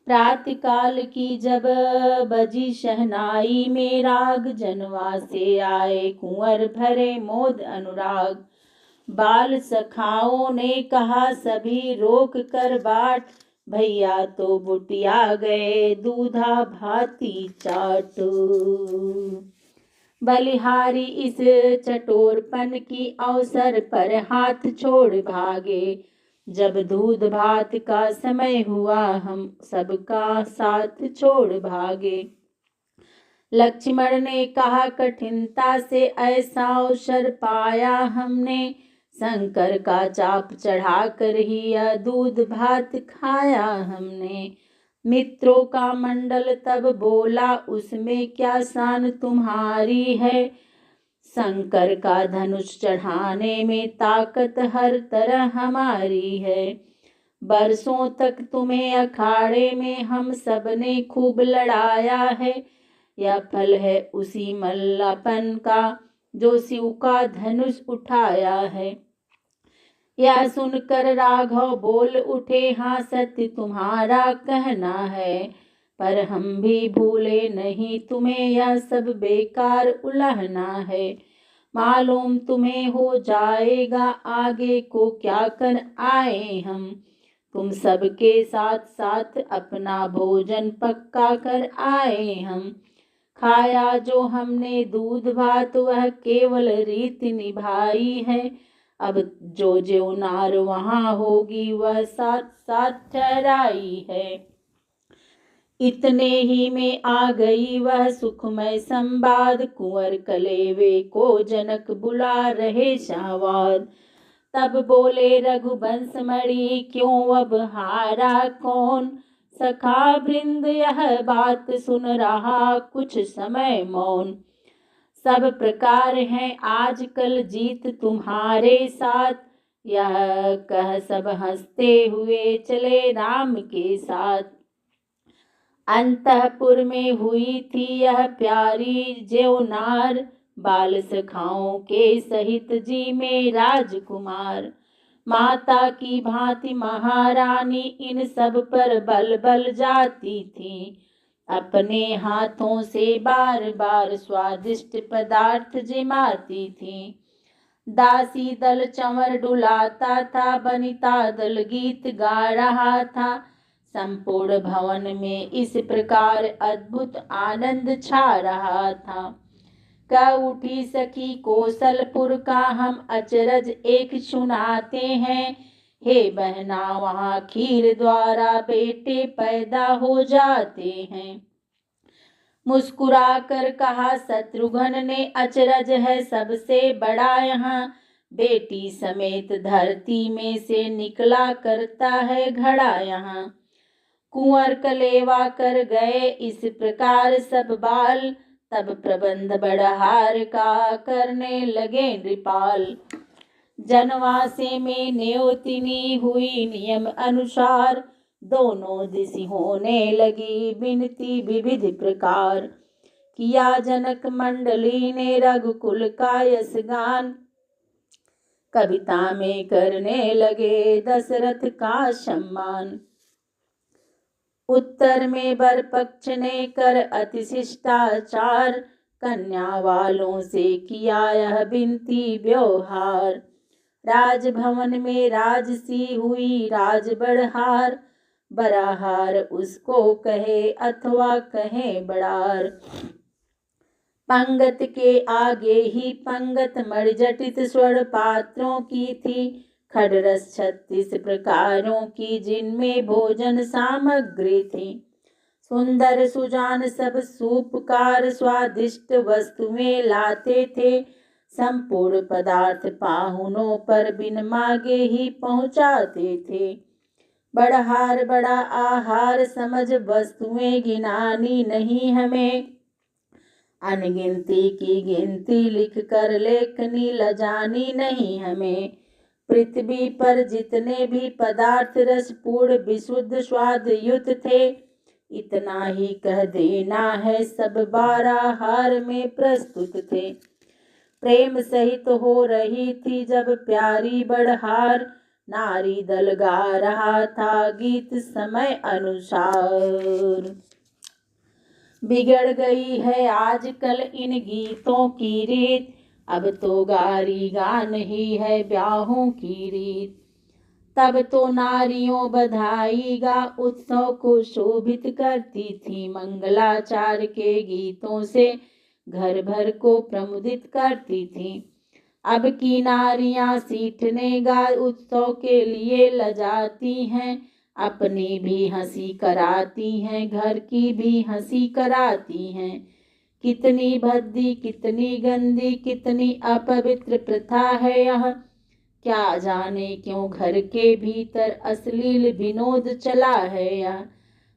प्रातःकाल की जब बजी शहनाई में राग, जनवा से आए कुंवर भरे मोद अनुराग। बाल सखाओं ने कहा सभी रोक कर बाट, भैया तो बुटिया गए दूधा भाती चाट। बलिहारी इस चटोरपन की अवसर पर हाथ छोड़ भागे। जब दूध भात का समय हुआ हम सबका साथ छोड़ भागे। लक्ष्मण ने कहा कठिनता से ऐसा अवसर पाया हमने, शंकर का चाप चढ़ा कर ही यह दूध भात खाया हमने। मित्रों का मंडल तब बोला उसमें क्या शान तुम्हारी है, शंकर का धनुष चढ़ाने में ताकत हर तरह हमारी है। बरसों तक तुम्हें अखाड़े में हम सब ने खूब लड़ाया है, यह फल है उसी मल्लापन का जो शिव का धनुष उठाया है। यह सुनकर राघव बोल उठे हाँ सत्य तुम्हारा कहना है, पर हम भी भूले नहीं तुम्हें यह सब बेकार उलहना है। मालूम तुम्हें हो जाएगा आगे को क्या कर आए हम, तुम सबके साथ साथ अपना भोजन पक्का कर आए हम। खाया जो हमने दूध भात वह केवल रीति निभाई है, अब जो जो नार वहाँ होगी वह साथ साथ ठहराई है। इतने ही में आ गई वह सुखमय संवाद, कुंवर कलेवे को जनक बुला रहे शाहवाद। तब बोले रघुवंश मणि क्यों अब हारा कौन, सखा वृंद यह बात सुन रहा कुछ समय मौन। सब प्रकार है आजकल जीत तुम्हारे साथ, यह कह सब हंसते हुए चले राम के साथ। अंतःपुर में हुई थी यह प्यारी ज्योनार, बाल सखाओं के सहित जी में राजकुमार। माता की भांति महारानी इन सब पर बल बल जाती थी, अपने हाथों से बार बार स्वादिष्ट पदार्थ जिमाती थी। दासी दल चंवर डुलाता था, बनिता दल गीत गा रहा था। संपूर्ण भवन में इस प्रकार अद्भुत आनंद छा रहा था। कह उठी सखी कौशलपुर का हम अचरज एक सुनाते हैं, हे बहना वहाँ खीर द्वारा बेटे पैदा हो जाते हैं। मुस्कुरा कर कहा शत्रुघ्न ने अचरज है सबसे बड़ा यहाँ, बेटी समेत धरती में से निकला करता है घड़ा यहाँ। कुंवर कलेवा कर गए इस प्रकार सब बाल, तब प्रबंध बड़हार का करने लगे नृपाल। जनवासे में न्योतिनी हुई नियम अनुसार, दोनों दिशि होने लगी विनती विविध प्रकार। किया जनक मंडली ने रघुकुल का यश गान, कविता में करने लगे दशरथ का सम्मान। उत्तर में वर पक्ष ने कर अति शिष्टाचार, कन्या वालों से किया यह विनती व्यवहार। राजभवन में राजसी हुई राज बढ़हार, बड़हार उसको कहे अथवा कहे बड़ार। पंगत के आगे ही पंगत मणिजटित स्वर्ण पात्रों की थी, खडरस 36 प्रकारों की जिनमें भोजन सामग्री थी। सुंदर सुजान सब सूपकार स्वादिष्ट वस्तुएं लाते थे, संपूर्ण पदार्थ पाहुनों पर बिन मांगे ही पहुंचाते थे। बड़हार बड़ा आहार समझ वस्तुएं गिनानी नहीं हमें, अनगिनती की गिनती लिख कर लेखनी लजानी नहीं हमें। पृथ्वी पर जितने भी पदार्थ रसपूर्ण विशुद्ध स्वाद युक्त थे, इतना ही कह देना है सब 12 हार में प्रस्तुत थे। प्रेम सहित हो रही थी जब प्यारी बड़हार, नारी दल गा रहा था गीत समय अनुसार। बिगड़ गई है आजकल इन गीतों की रीत, अब तो गारी गान ही है ब्याहों की रीत। तब तो नारियों बधाई गा उत्सव को शोभित करती थी, मंगलाचार के गीतों से घर भर को प्रमुदित करती थी। अब की नारियां सीठने गा उत्सव के लिए लजाती हैं, अपनी भी हंसी कराती हैं, घर की भी हंसी कराती हैं। कितनी भद्दी, कितनी गंदी, कितनी अपवित्र प्रथा है यह, क्या जाने क्यों घर के भीतर अश्लील विनोद चला है यह।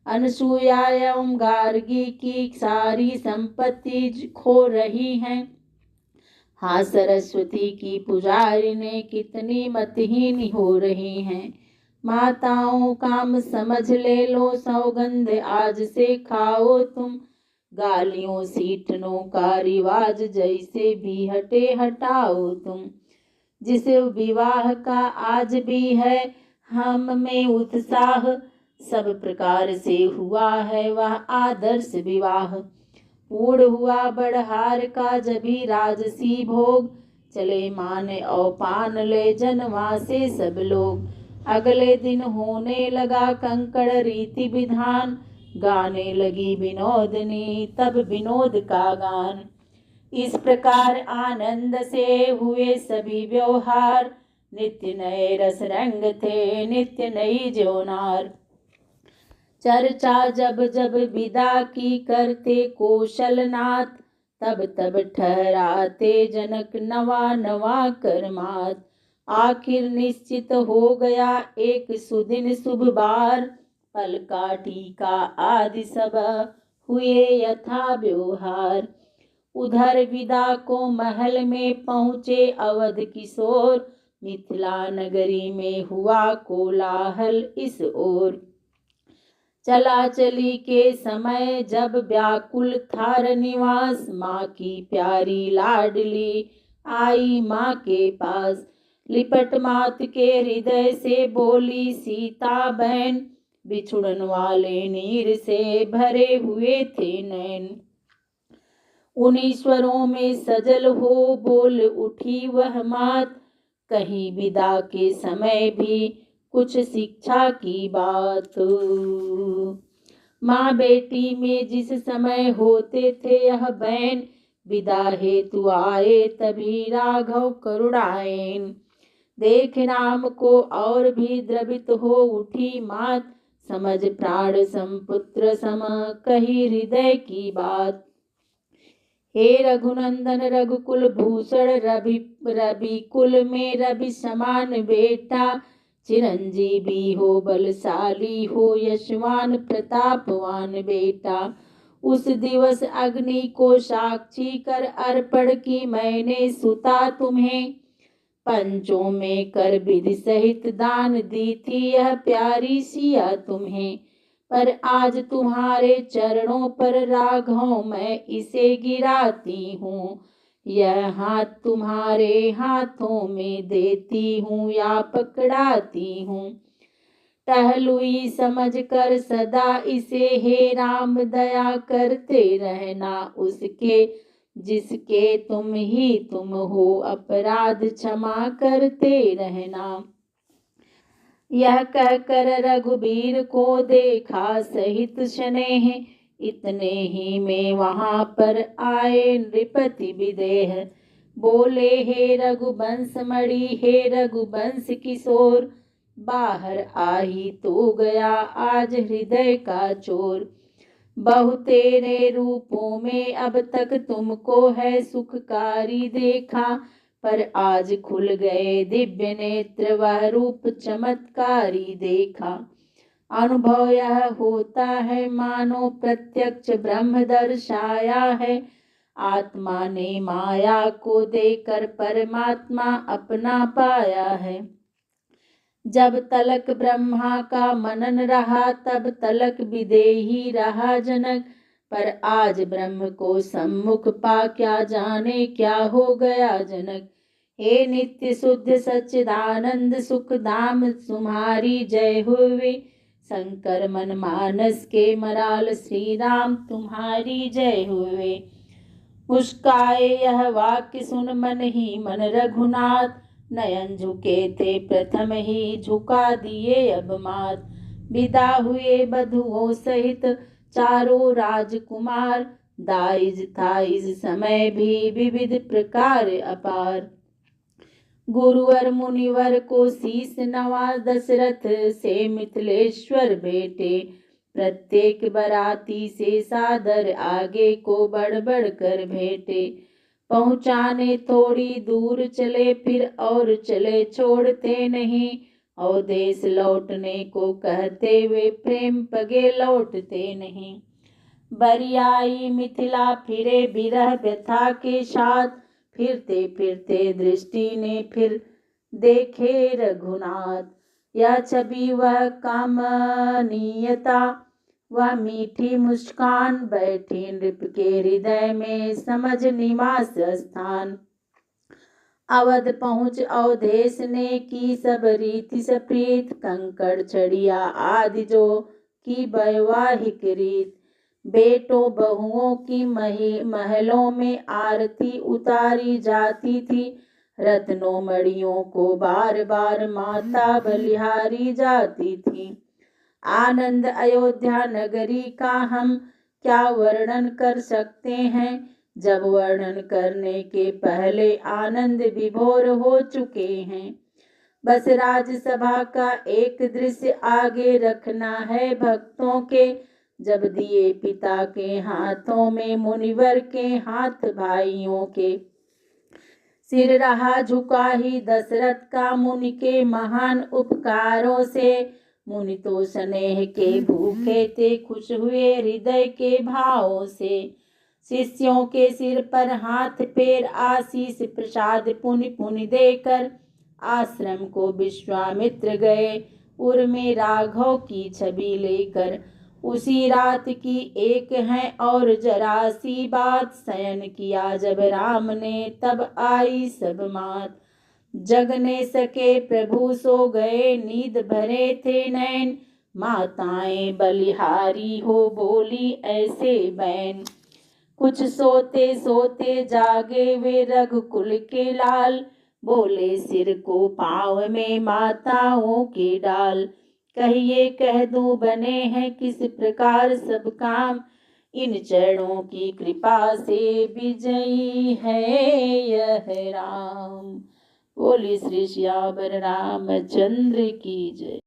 अनसुया एवं गार्गी की सारी संपत्ति खो रही हैं, हाँ सरस्वती की पुजारी ने कितनी मतहीन हो रही हैं। माताओं काम समझ ले लो सौगंध आज से खाओ तुम, गालियों सीटनों का रिवाज जैसे भी हटे हटाओ तुम। जिस विवाह का आज भी है हम में उत्साह, सब प्रकार से हुआ है वह आदर्श विवाह। पूर्ण हुआ बड़हार का जभी राजसी भोग, चले माने और पान ले जनवा से सब लोग। अगले दिन होने लगा कंकड़ रीति विधान, गाने लगी विनोदनी तब विनोद का गान। इस प्रकार आनंद से हुए सभी व्यवहार, नित्य नए रस रंग थे नित्य नई ज्योनार। चर्चा जब जब विदा की करते कौशलनाथ, तब तब ठहराते जनक नवा नवा करमात। आखिर निश्चित हो गया एक सुदिन शुभ बार, पल का टीका आदि सब हुए यथा व्यवहार। उधर विदा को महल में पहुँचे अवध किशोर, मिथिला नगरी में हुआ कोलाहल इस ओर। चला चली के समय जब व्याकुल था निवास, माँ की प्यारी लाडली आई माँ के पास। लिपट मात के हृदय से बोली सीता बहन, बिछुड़न वाले नीर से भरे हुए थे नैन। उन ईश्वरों में सजल हो बोल उठी वह मात, कहीं विदा के समय भी कुछ शिक्षा की बात। माँ बेटी में जिस समय होते थे यह बैन, विदा हेतु आए तभी राघव करुणायन। देख राम को और भी द्रवित हो उठी मात, समझ प्राण समपुत्र सम कही हृदय की बात। हे रघुनंदन रघुकुल भूषण, रवि कुल में रवि समान बेटा, चिरंजीवी हो बलशाली हो यशवान प्रतापवान बेटा। उस दिवस अग्नि को साक्षी कर अर्पण की मैंने सुता तुम्हें, पंचों में कर विधि सहित दान दी थी यह प्यारी सिया तुम्हें। पर आज तुम्हारे चरणों पर राघव मैं इसे गिराती हूँ, यह हाथ तुम्हारे हाथों में देती हूँ या पकड़ाती हूँ। टहलुई समझ कर सदा इसे हे राम दया करते रहना उसके, जिसके तुम ही तुम हो अपराध क्षमा करते रहना। यह कहकर रघुबीर को देखा सहित स्नेह, इतने ही में वहां पर आए नृपति विदेह। बोले हे रघुवंश मणि हे रघुवंश किशोर, बाहर आही तो गया आज हृदय का चोर। बहु तेरे रूपों में अब तक तुमको है सुखकारी देखा, पर आज खुल गए दिव्य नेत्र वह रूप चमत्कारी देखा। अनुभव यह होता है मानो प्रत्यक्ष ब्रह्म दर्शाया है, आत्मा ने माया को देकर परमात्मा अपना पाया है। जब तलक ब्रह्मा का मनन रहा तब तलक विदेही रहा जनक, पर आज ब्रह्म को सम्मुख पा क्या जाने क्या हो गया जनक। हे नित्य शुद्ध सच्चिदानंद सुख धाम तुम्हारी जय हुए। शंकर मन मानस के मराल श्री राम तुम्हारी जय हुए। मुस्काए यह वाक्य सुन मन ही मन रघुनाथ, नयन झुके थे प्रथम ही झुका दिए अब मात। विदा हुए बधुओं सहित चारों राजकुमार, दाइज था इस समय भी विविध प्रकार अपार। गुरुवर मुनिवर को शीस नवा दशरथ से मिथिलेश्वर बेटे, प्रत्येक बराती से सादर आगे को बढ़ बढ़ कर भेटे। पहुँचाने थोड़ी दूर चले फिर और चले छोड़ते नहीं, और देश लौटने को कहते वे प्रेम पगे लौटते नहीं। बरियाई मिथिला फिरे बिरह व्यथा के साथ, फिरते फिरते दृष्टि ने फिर देखे रघुनाथ। यह छवि वह कामनीयता वह मीठी मुस्कान, बैठी नृप के हृदय में समझ निवास स्थान। अवध पहुँच अवधेश ने की सब रीति सप्रीत, कंकड़ छड़िया आदि जो की वैवाहिक रीत। बेटों बहुओं की महलों में आरती उतारी जाती थी, रत्नों मणियों को बार बार माता बलिहारी जाती थी। आनंद अयोध्या नगरी का हम क्या वर्णन कर सकते हैं, जब वर्णन करने के पहले आनंद विभोर हो चुके हैं। बस राजसभा का एक दृश्य आगे रखना है भक्तों के, जब दिए पिता के हाथों में मुनिवर के हाथ भाइयों के। सिर रहा झुका ही दशरथ का मुनि के महान उपकारों से, मुनि तो स्नेह के भूखे थे खुश हुए हृदय के भावों से। शिष्यों के सिर पर हाथ फेर आशीष प्रसाद पुनि पुनि देकर, आश्रम को विश्वामित्र गए उर में राघव की छवि लेकर। उसी रात की एक है और जरा सी बात, शयन किया जब राम ने तब आई सब मात। जग ने सके प्रभु सो गए नींद भरे थे नैन, माताएं बलिहारी हो बोली ऐसे बैन। कुछ सोते सोते जागे वे रघुकुल के लाल, बोले सिर को पाँव में माताओं के डाल। कहिए कह दूं बने हैं किस प्रकार सब काम, इन चरणों की कृपा से विजयी है यह राम। बोली श्री श्यावर रामचंद्र की जय।